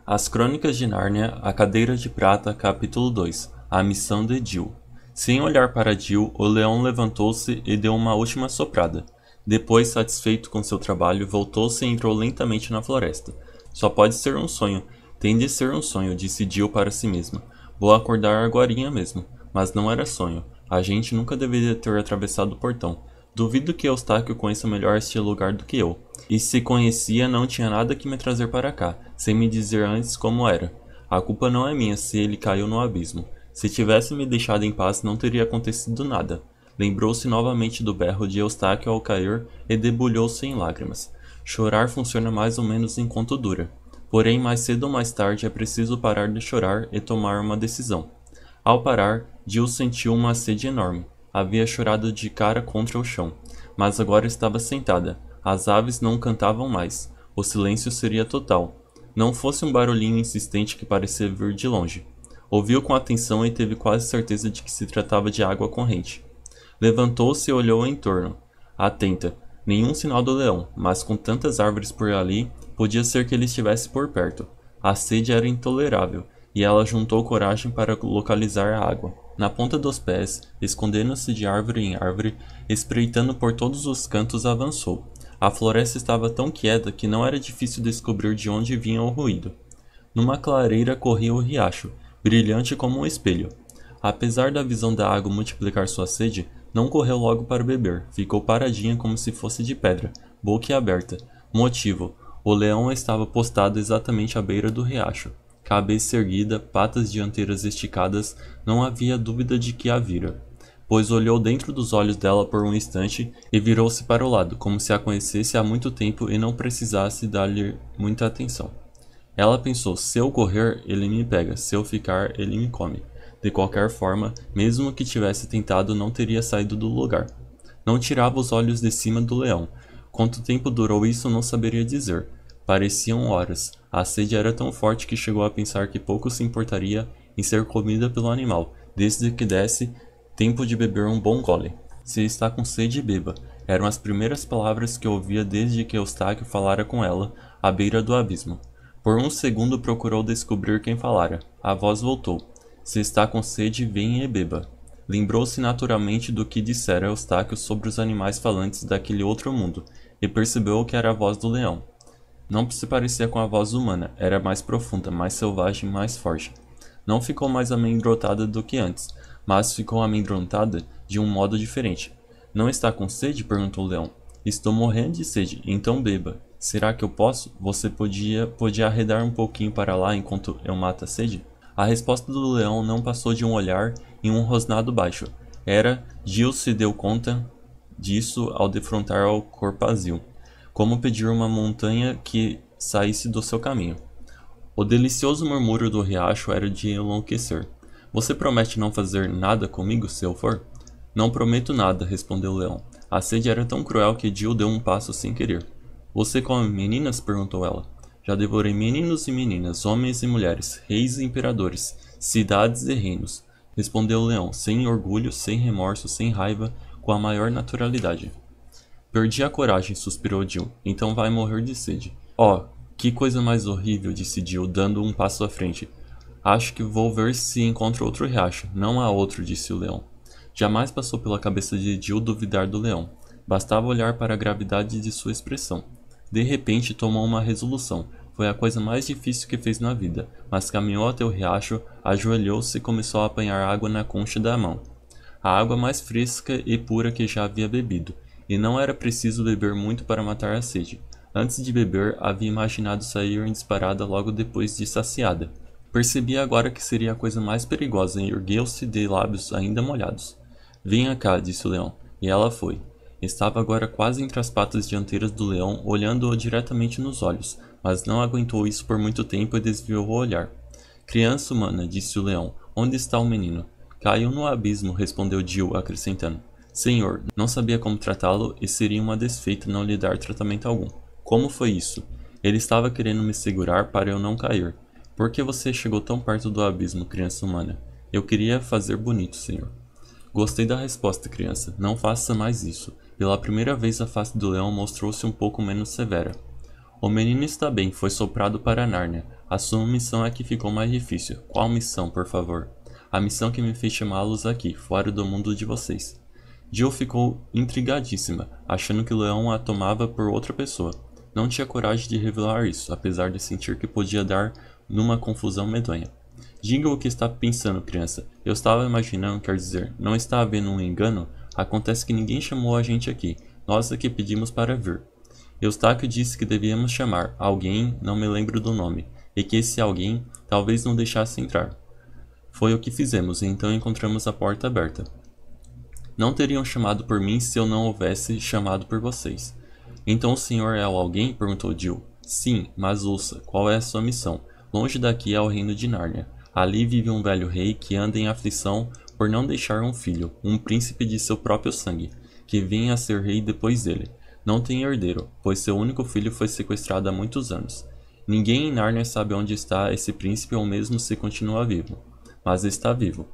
As Crônicas de Nárnia, A Cadeira de Prata, capítulo 2. A missão de Jill. Sem olhar para Jill, o leão levantou-se e deu uma última soprada. Depois, satisfeito com seu trabalho, voltou-se e entrou lentamente na floresta. Só pode ser um sonho. Tem de ser um sonho, disse Jill para si mesma. Vou acordar agorinha mesmo. Mas não era sonho. A gente nunca deveria ter atravessado o portão. Duvido que Eustáquio conheça melhor este lugar do que eu. E se conhecia, não tinha nada que me trazer para cá, sem me dizer antes como era. A culpa não é minha se ele caiu no abismo. Se tivesse me deixado em paz, não teria acontecido nada. Lembrou-se novamente do berro de Eustáquio ao cair e debulhou-se em lágrimas. Chorar funciona mais ou menos enquanto dura. Porém, mais cedo ou mais tarde é preciso parar de chorar e tomar uma decisão. Ao parar, Jill sentiu uma sede enorme. Havia chorado de cara contra o chão, mas agora estava sentada. As aves não cantavam mais. O silêncio seria total. Não fosse um barulhinho insistente que parecia vir de longe. Ouviu com atenção e teve quase certeza de que se tratava de água corrente. Levantou-se e olhou em torno. Atenta. Nenhum sinal do leão, mas com tantas árvores por ali, podia ser que ele estivesse por perto. A sede era intolerável, e ela juntou coragem para localizar a água. Na ponta dos pés, escondendo-se de árvore em árvore, espreitando por todos os cantos, avançou. A floresta estava tão quieta que não era difícil descobrir de onde vinha o ruído. Numa clareira corria o riacho, brilhante como um espelho. Apesar da visão da água multiplicar sua sede, não correu logo para beber. Ficou paradinha como se fosse de pedra, boca aberta. Motivo: o leão estava postado exatamente à beira do riacho. Cabeça erguida, patas dianteiras esticadas, não havia dúvida de que a vira, pois olhou dentro dos olhos dela por um instante e virou-se para o lado, como se a conhecesse há muito tempo e não precisasse dar-lhe muita atenção. Ela pensou: se eu correr, ele me pega, se eu ficar, ele me come. De qualquer forma, mesmo que tivesse tentado, não teria saído do lugar. Não tirava os olhos de cima do leão. Quanto tempo durou isso, não saberia dizer. Pareciam horas. A sede era tão forte que chegou a pensar que pouco se importaria em ser comida pelo animal, desde que desse tempo de beber um bom gole. Se está com sede, beba. Eram as primeiras palavras que ouvia desde que Eustáquio falara com ela, à beira do abismo. Por um segundo procurou descobrir quem falara. A voz voltou. Se está com sede, venha e beba. Lembrou-se naturalmente do que dissera Eustáquio sobre os animais falantes daquele outro mundo, e percebeu que era a voz do leão. Não se parecia com a voz humana, era mais profunda, mais selvagem, mais forte. Não ficou mais amedrontada do que antes, mas ficou amedrontada de um modo diferente. Não está com sede? Perguntou o leão. Estou morrendo de sede, então beba. Será que eu posso? Você podia arredar um pouquinho para lá enquanto eu mato a sede? A resposta do leão não passou de um olhar e um rosnado baixo. Jill se deu conta disso ao defrontar ao corpazil, como pedir uma montanha que saísse do seu caminho. O delicioso murmúrio do riacho era de enlouquecer. Você promete não fazer nada comigo se eu for? Não prometo nada, respondeu o leão. A sede era tão cruel que Jill deu um passo sem querer. Você come meninas? Perguntou ela. Já devorei meninos e meninas, homens e mulheres, reis e imperadores, cidades e reinos, respondeu o leão, sem orgulho, sem remorso, sem raiva, com a maior naturalidade. Perdi a coragem, suspirou Jill. Então vai morrer de sede. Oh, que coisa mais horrível, disse Jill, dando um passo à frente. Acho que vou ver se encontro outro riacho. Não há outro, disse o leão. Jamais passou pela cabeça de Jill duvidar do leão. Bastava olhar para a gravidade de sua expressão. De repente tomou uma resolução. Foi a coisa mais difícil que fez na vida, mas caminhou até o riacho, ajoelhou-se e começou a apanhar água na concha da mão. A água mais fresca e pura que já havia bebido. E não era preciso beber muito para matar a sede. Antes de beber, havia imaginado sair em disparada logo depois de saciada. Percebia agora que seria a coisa mais perigosa e ergueu-se de lábios ainda molhados. Venha cá, disse o leão, e ela foi. Estava agora quase entre as patas dianteiras do leão, olhando-o diretamente nos olhos, mas não aguentou isso por muito tempo e desviou o olhar. Criança humana, disse o leão, onde está o menino? Caiu no abismo, respondeu Jill, acrescentando. Senhor, não sabia como tratá-lo e seria uma desfeita não lhe dar tratamento algum. Como foi isso? Ele estava querendo me segurar para eu não cair. Por que você chegou tão perto do abismo, criança humana? Eu queria fazer bonito, senhor. Gostei da resposta, criança. Não faça mais isso. Pela primeira vez a face do leão mostrou-se um pouco menos severa. O menino está bem, foi soprado para Nárnia. A sua missão é que ficou mais difícil. Qual missão, por favor? A missão que me fez chamá-los aqui, fora do mundo de vocês. Jill ficou intrigadíssima, achando que o leão a tomava por outra pessoa. Não tinha coragem de revelar isso, apesar de sentir que podia dar numa confusão medonha. Diga o que está pensando, criança. Eu estava imaginando, quer dizer, não está havendo um engano? Acontece que ninguém chamou a gente aqui. Nós é que pedimos para vir. Eustáquio disse que devíamos chamar alguém, não me lembro do nome, e que esse alguém talvez não deixasse entrar. Foi o que fizemos, e então encontramos a porta aberta. Não teriam chamado por mim se eu não houvesse chamado por vocês. Então o senhor é o alguém? Perguntou Jill. Sim, mas ouça, qual é a sua missão? Longe daqui é o reino de Nárnia. Ali vive um velho rei que anda em aflição por não deixar um filho, um príncipe de seu próprio sangue, que venha a ser rei depois dele. Não tem herdeiro, pois seu único filho foi sequestrado há muitos anos. Ninguém em Nárnia sabe onde está esse príncipe ou mesmo se continua vivo. Mas está vivo.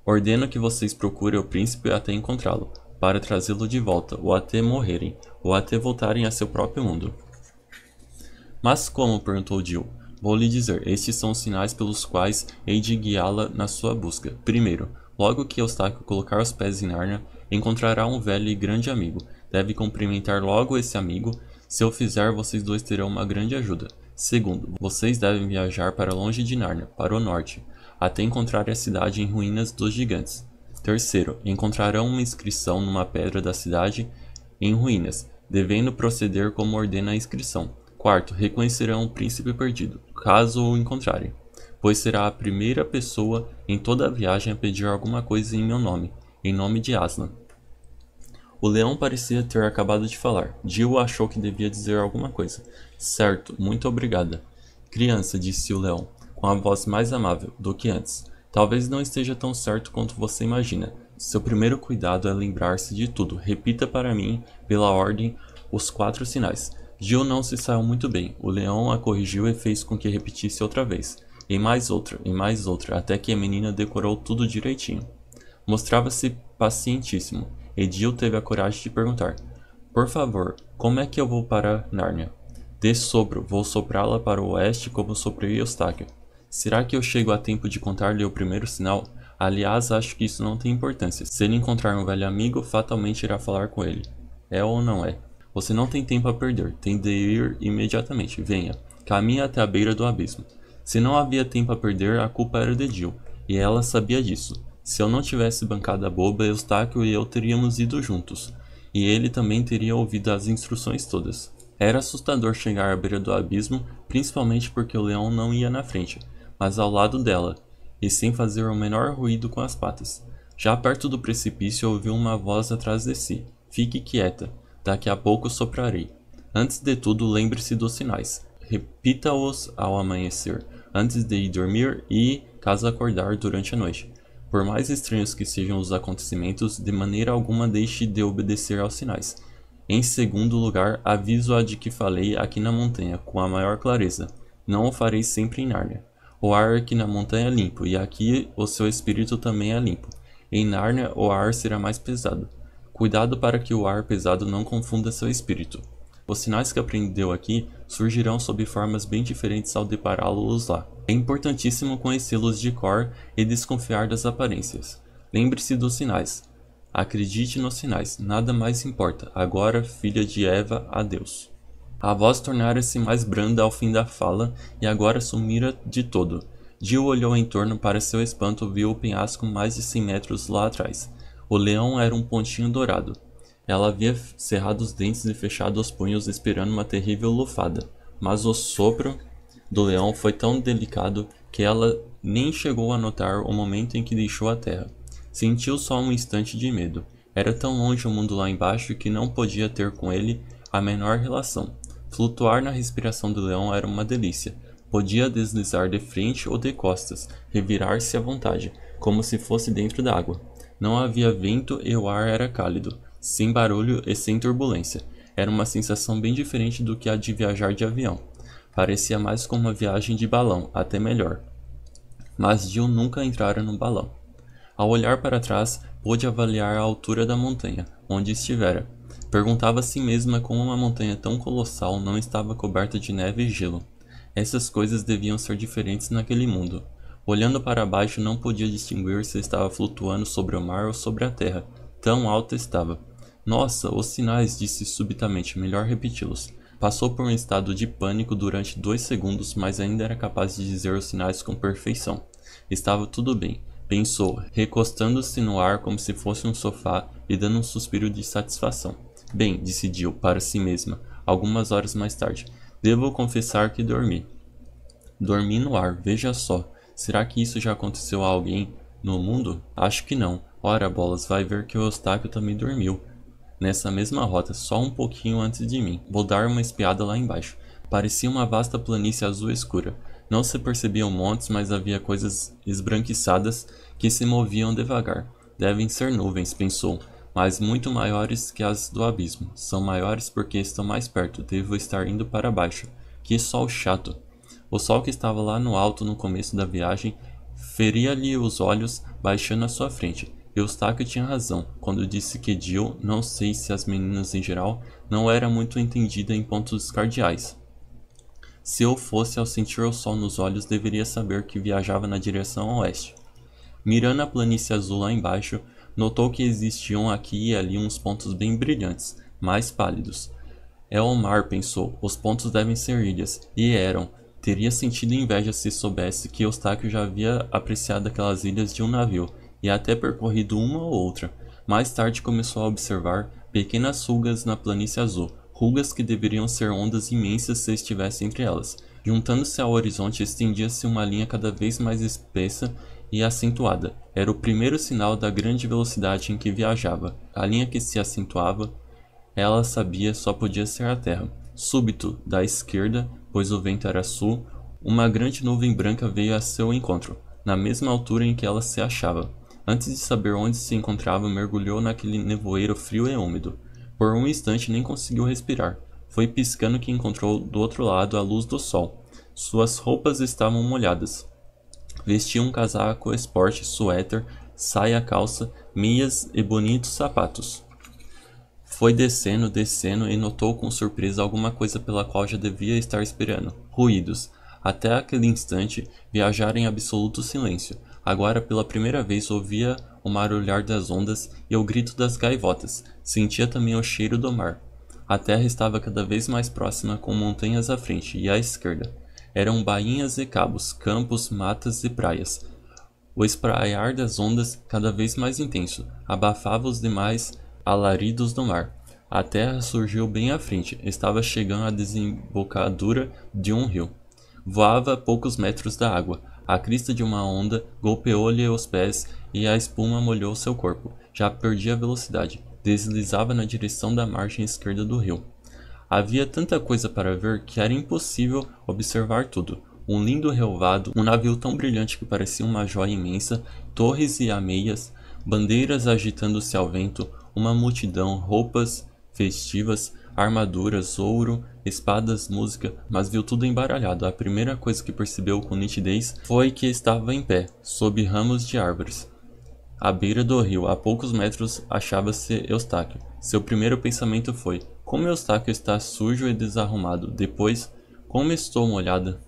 Ordeno que vocês procurem o príncipe até encontrá-lo, para trazê-lo de volta, ou até morrerem, ou até voltarem a seu próprio mundo. Mas como? Perguntou Jill. Vou lhe dizer, estes são os sinais pelos quais hei de guiá-la na sua busca. Primeiro, logo que Eustáquio colocar os pés em Nárnia, encontrará um velho e grande amigo. Deve cumprimentar logo esse amigo. Se eu fizer, vocês dois terão uma grande ajuda. Segundo, vocês devem viajar para longe de Nárnia, para o norte, até encontrar a cidade em ruínas dos gigantes. Terceiro, encontrarão uma inscrição numa pedra da cidade em ruínas, devendo proceder como ordena a inscrição. Quarto, reconhecerão o príncipe perdido, caso o encontrarem, pois será a primeira pessoa em toda a viagem a pedir alguma coisa em meu nome, em nome de Aslan. O leão parecia ter acabado de falar. Jill achou que devia dizer alguma coisa. Certo, muito obrigada. Criança, disse o leão, com a voz mais amável do que antes. Talvez não esteja tão certo quanto você imagina. Seu primeiro cuidado é lembrar-se de tudo. Repita para mim, pela ordem, os 4 sinais. Jill não se saiu muito bem. O leão a corrigiu e fez com que repetisse outra vez. E mais outra, até que a menina decorou tudo direitinho. Mostrava-se pacientíssimo, e Jill teve a coragem de perguntar. Por favor, como é que eu vou para Nárnia? De sopro, vou soprá-la para o oeste como soprei Eustáquio. Será que eu chego a tempo de contar-lhe o primeiro sinal? Aliás, acho que isso não tem importância. Se ele encontrar um velho amigo, fatalmente irá falar com ele. É ou não é? Você não tem tempo a perder. Tem de ir imediatamente. Venha. Caminhe até a beira do abismo. Se não havia tempo a perder, a culpa era de Jill, e ela sabia disso. Se eu não tivesse bancada boba, Eustáquio e eu teríamos ido juntos, e ele também teria ouvido as instruções todas. Era assustador chegar à beira do abismo, principalmente porque o leão não ia na frente, mas ao lado dela, e sem fazer o menor ruído com as patas. Já perto do precipício ouviu uma voz atrás de si. Fique quieta, daqui a pouco soprarei. Antes de tudo, lembre-se dos sinais. Repita-os ao amanhecer, antes de ir dormir e, caso acordar, durante a noite. Por mais estranhos que sejam os acontecimentos, de maneira alguma deixe de obedecer aos sinais. Em segundo lugar, aviso-a de que falei aqui na montanha, com a maior clareza. Não o farei sempre em Nárnia. O ar aqui na montanha é limpo, e aqui o seu espírito também é limpo. Em Nárnia, o ar será mais pesado. Cuidado para que o ar pesado não confunda seu espírito. Os sinais que aprendeu aqui surgirão sob formas bem diferentes ao depará-los lá. É importantíssimo conhecê-los de cor e desconfiar das aparências. Lembre-se dos sinais. Acredite nos sinais, nada mais importa. Agora, filha de Eva, adeus. A voz tornara-se mais branda ao fim da fala e agora sumira de todo. Jill olhou em torno, para seu espanto viu o penhasco mais de 100 metros lá atrás. O leão era um pontinho dourado. Ela havia cerrado os dentes e fechado os punhos esperando uma terrível lufada, mas o sopro do leão foi tão delicado que ela nem chegou a notar o momento em que deixou a terra. Sentiu só um instante de medo. Era tão longe o mundo lá embaixo que não podia ter com ele a menor relação. Flutuar na respiração do leão era uma delícia. Podia deslizar de frente ou de costas, revirar-se à vontade, como se fosse dentro d'água. Não havia vento e o ar era cálido, sem barulho e sem turbulência. Era uma sensação bem diferente do que a de viajar de avião. Parecia mais como uma viagem de balão, até melhor. Mas Jill nunca entrara no balão. Ao olhar para trás, pôde avaliar a altura da montanha, onde estivera. Perguntava a si mesma como uma montanha tão colossal não estava coberta de neve e gelo. Essas coisas deviam ser diferentes naquele mundo. Olhando para baixo, não podia distinguir se estava flutuando sobre o mar ou sobre a terra. Tão alta estava. Nossa, os sinais, disse subitamente, melhor repeti-los. Passou por um estado de pânico durante 2 segundos, mas ainda era capaz de dizer os sinais com perfeição. Estava tudo bem, pensou, recostando-se no ar como se fosse um sofá e dando um suspiro de satisfação. Bem, disse Jill para si mesma, algumas horas mais tarde. Devo confessar que dormi. Dormi no ar, veja só. Será que isso já aconteceu a alguém no mundo? Acho que não. Ora, bolas, vai ver que o Eustáquio também dormiu. Nessa mesma rota, só um pouquinho antes de mim. Vou dar uma espiada lá embaixo. Parecia uma vasta planície azul escura. Não se percebiam montes, mas havia coisas esbranquiçadas que se moviam devagar. Devem ser nuvens, pensou, mas muito maiores que as do abismo. São maiores porque estão mais perto. Devo estar indo para baixo. Que sol chato! O sol que estava lá no alto no começo da viagem feria-lhe os olhos, baixando à sua frente. Eustáquio tinha razão quando disse que Jill, não sei se as meninas em geral, não era muito entendida em pontos cardeais. Se eu fosse, ao sentir o sol nos olhos, deveria saber que viajava na direção oeste. Mirando a planície azul lá embaixo, notou que existiam aqui e ali uns pontos bem brilhantes, mais pálidos. É o mar, pensou, os pontos devem ser ilhas, e eram. Teria sentido inveja se soubesse que Eustáquio já havia apreciado aquelas ilhas de um navio, e até percorrido uma ou outra. Mais tarde começou a observar pequenas rugas na planície azul, rugas que deveriam ser ondas imensas se estivesse entre elas. Juntando-se ao horizonte, estendia-se uma linha cada vez mais espessa e acentuada. Era o primeiro sinal da grande velocidade em que viajava. A linha que se acentuava, ela sabia, só podia ser a terra. Súbito, da esquerda, pois o vento era sul, uma grande nuvem branca veio a seu encontro, na mesma altura em que ela se achava. Antes de saber onde se encontrava, mergulhou naquele nevoeiro frio e úmido. Por um instante nem conseguiu respirar. Foi piscando que encontrou do outro lado a luz do sol. Suas roupas estavam molhadas. Vestia um casaco esporte, suéter, saia calça, meias e bonitos sapatos. Foi descendo e notou com surpresa alguma coisa pela qual já devia estar esperando. Ruídos. Até aquele instante, viajara em absoluto silêncio. Agora, pela primeira vez, ouvia o marulhar das ondas e o grito das gaivotas. Sentia também o cheiro do mar. A terra estava cada vez mais próxima, com montanhas à frente e à esquerda. Eram bainhas e cabos, campos, matas e praias. O espraiar das ondas, cada vez mais intenso, abafava os demais alaridos do mar. A terra surgiu bem à frente, estava chegando à desembocadura de um rio. Voava a poucos metros da água. A crista de uma onda golpeou-lhe os pés e a espuma molhou seu corpo. Já perdia a velocidade. Deslizava na direção da margem esquerda do rio. Havia tanta coisa para ver que era impossível observar tudo. Um lindo relvado, um navio tão brilhante que parecia uma joia imensa, torres e ameias, bandeiras agitando-se ao vento, uma multidão, roupas festivas, armaduras, ouro, espadas, música, mas viu tudo embaralhado. A primeira coisa que percebeu com nitidez foi que estava em pé, sob ramos de árvores. À beira do rio, a poucos metros, achava-se Eustáquio. Seu primeiro pensamento foi: como Eustáquio está sujo e desarrumado. Depois, como estou molhada.